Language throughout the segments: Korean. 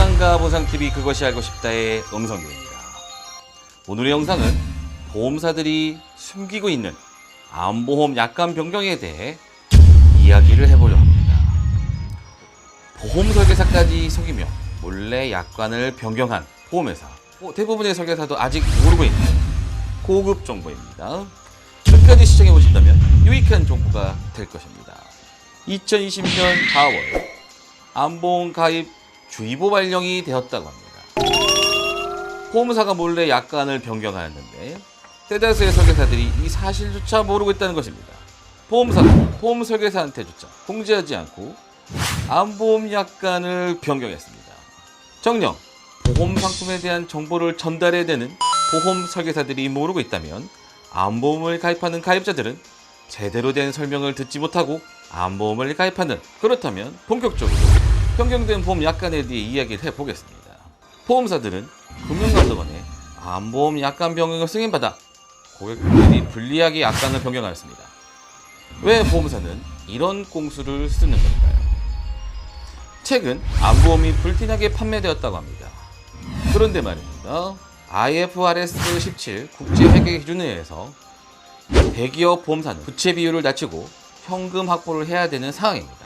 보장과 보상TV 그것이 알고 싶다의 음성교입니다. 오늘의 영상은 보험사들이 숨기고 있는 암보험 약관 변경에 대해 이야기를 해보려 합니다. 보험 설계사까지 속이며 몰래 약관을 변경한 보험회사, 대부분의 설계사도 아직 모르고 있는 고급 정보입니다. 끝까지 시청해 보신다면 유익한 정보가 될 것입니다. 2020년 4월 암보험 가입 주의보 발령이 되었다고 합니다. 보험사가 몰래 약관을 변경하였는데 대다수의 설계사들이 이 사실조차 모르고 있다는 것입니다. 보험사가 보험 설계사한테조차 공지하지 않고 암보험 약관을 변경했습니다. 정녕 보험 상품에 대한 정보를 전달해야 되는 보험 설계사들이 모르고 있다면 암보험을 가입하는 가입자들은 제대로 된 설명을 듣지 못하고 암보험을 가입하는, 그렇다면 본격적으로 변경된 보험 약관에 대해 이야기를 해보겠습니다. 보험사들은 금융감독원에 암보험 약관 변경을 승인받아 고객들이 불리하게 약관을 변경하였습니다. 왜 보험사는 이런 꼼수를 쓰는 걸까요? 최근 암보험이 불티나게 판매되었다고 합니다. 그런데 말입니다. IFRS 17 국제회계 기준에 의해서 대기업 보험사는 부채 비율을 낮추고 현금 확보를 해야 되는 상황입니다.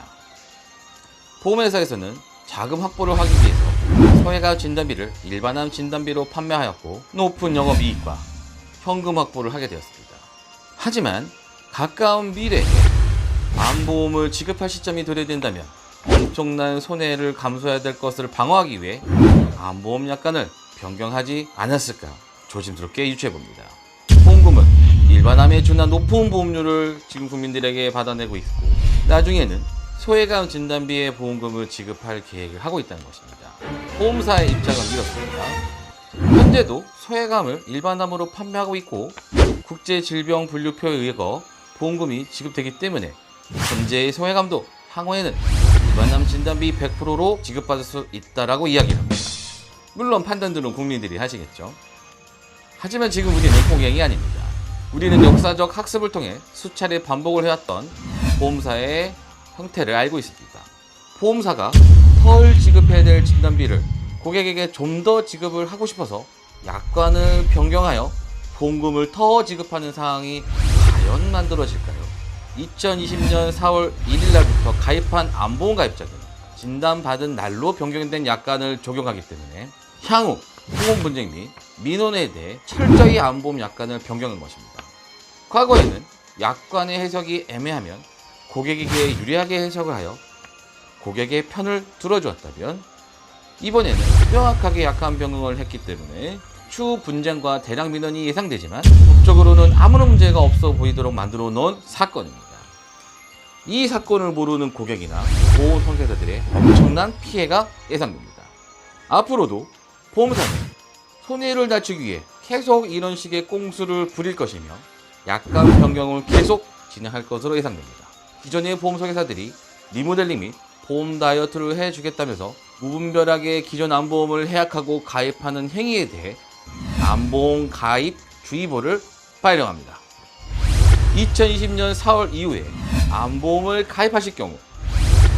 보험회사에서는 자금 확보를 하기 위해서 소외가 진단비를 일반암 진단비로 판매하였고 높은 영업이익과 현금 확보를 하게 되었습니다. 하지만 가까운 미래에 암보험을 지급할 시점이 도래된다면 엄청난 손해를 감수해야 될 것을 방어하기 위해 암보험 약관을 변경하지 않았을까 조심스럽게 유추해봅니다. 보험금은 일반암에 준한 높은 보험료를 지금 국민들에게 받아내고 있고 나중에는 소외감 진단비의 보험금을 지급할 계획을 하고 있다는 것입니다. 보험사의 입장은 이렇습니다. 현재도 소외감을 일반암으로 판매하고 있고 국제질병분류표에 의거 보험금이 지급되기 때문에 현재의 소외감도 향후에는 일반암 진단비 100%로 지급받을 수 있다라고 이야기를 합니다. 물론 판단들은 국민들이 하시겠죠. 하지만 지금 우리는 공행이 아닙니다. 우리는 역사적 학습을 통해 수차례 반복을 해왔던 보험사의 형태를 알고 있습니다. 보험사가 덜 지급해야 될 진단비를 고객에게 좀 더 지급을 하고 싶어서 약관을 변경하여 보험금을 더 지급하는 상황이 과연 만들어질까요? 2020년 4월 1일 날부터 가입한 암보험 가입자들은 진단받은 날로 변경된 약관을 적용하기 때문에 향후 보험 분쟁 및 민원에 대해 철저히 암보험 약관을 변경한 것입니다. 과거에는 약관의 해석이 애매하면 고객에게 유리하게 해석을 하여 고객의 편을 들어주었다면 이번에는 명확하게 약관 변경을 했기 때문에 추후 분쟁과 대량 민원이 예상되지만 법적으로는 아무런 문제가 없어 보이도록 만들어 놓은 사건입니다. 이 사건을 모르는 고객이나 보험 설계사들의 엄청난 피해가 예상됩니다. 앞으로도 보험사는 손해를 낮추기 위해 계속 이런 식의 꼼수를 부릴 것이며 약관 변경을 계속 진행할 것으로 예상됩니다. 기존의 보험 설계사들이 리모델링 및 보험 다이어트를 해주겠다면서 무분별하게 기존 암보험을 해약하고 가입하는 행위에 대해 암보험 가입 주의보를 발령합니다. 2020년 4월 이후에 암보험을 가입하실 경우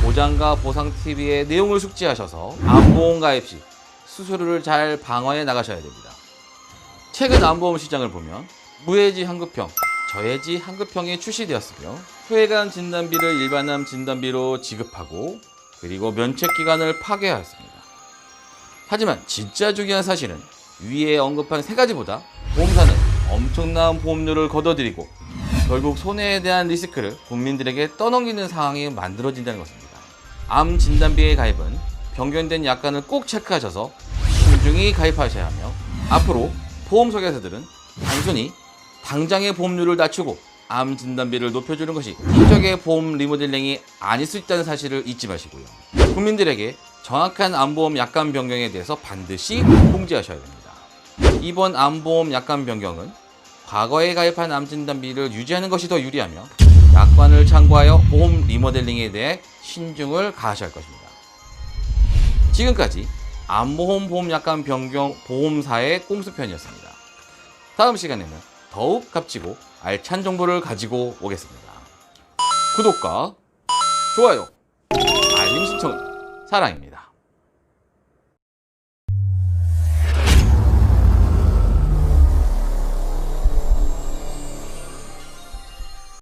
보장과 보상TV의 내용을 숙지하셔서 암보험 가입 시 수수료를 잘 방어해 나가셔야 됩니다. 최근 암보험 시장을 보면 무해지 환급형, 저해지 환급형이 출시되었으며 소외감 진단비를 일반암 진단비로 지급하고 그리고 면책기간을 파괴하였습니다. 하지만 진짜 중요한 사실은 위에 언급한 세 가지보다 보험사는 엄청난 보험료를 걷어들이고 결국 손해에 대한 리스크를 국민들에게 떠넘기는 상황이 만들어진다는 것입니다. 암 진단비의 가입은 변경된 약관을 꼭 체크하셔서 신중히 가입하셔야 하며 앞으로 보험 설계사들은 단순히 당장의 보험료를 낮추고 암 진단비를 높여주는 것이 기적의 보험 리모델링이 아닐 수 있다는 사실을 잊지 마시고요. 국민들에게 정확한 암보험 약관 변경에 대해서 반드시 공지하셔야 됩니다. 이번 암보험 약관 변경은 과거에 가입한 암 진단비를 유지하는 것이 더 유리하며 약관을 참고하여 보험 리모델링에 대해 신중을 가하셔야 할 것입니다. 지금까지 암보험 보험 약관 변경 보험사의 꼼수편이었습니다. 다음 시간에는 더욱 값지고 알찬 정보를 가지고 오겠습니다. 구독과 좋아요, 알림 신청은 사랑입니다.